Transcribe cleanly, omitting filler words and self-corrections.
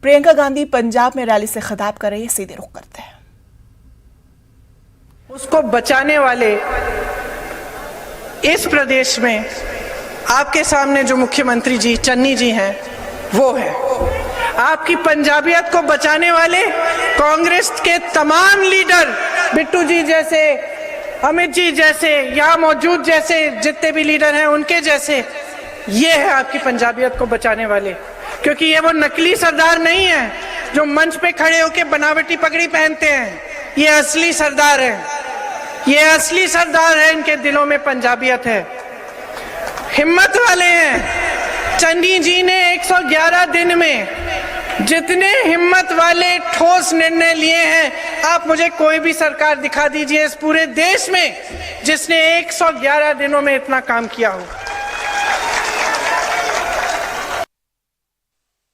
प्रियंका गांधी पंजाब में रैली से खिताब कर रही है, सीधे रुख करते हैं। उसको बचाने वाले इस प्रदेश में आपके सामने जो मुख्यमंत्री जी चन्नी जी हैं वो है। आपकी पंजाबियत को बचाने वाले कांग्रेस के तमाम लीडर, बिट्टू जी जैसे, अमित जी जैसे, यहाँ मौजूद जैसे जितने भी लीडर हैं उनके जैसे, ये है आपकी पंजाबियत को बचाने वाले। क्योंकि ये वो नकली सरदार नहीं है जो मंच पे खड़े होकर बनावटी पगड़ी पहनते हैं। ये असली सरदार है, ये असली सरदार है। इनके दिलों में पंजाबियत है, हिम्मत वाले हैं। चन्नी जी ने 111 दिन में जितने हिम्मत वाले ठोस निर्णय लिए हैं, आप मुझे कोई भी सरकार दिखा दीजिए इस पूरे देश में जिसने 111 दिनों में इतना काम किया हो।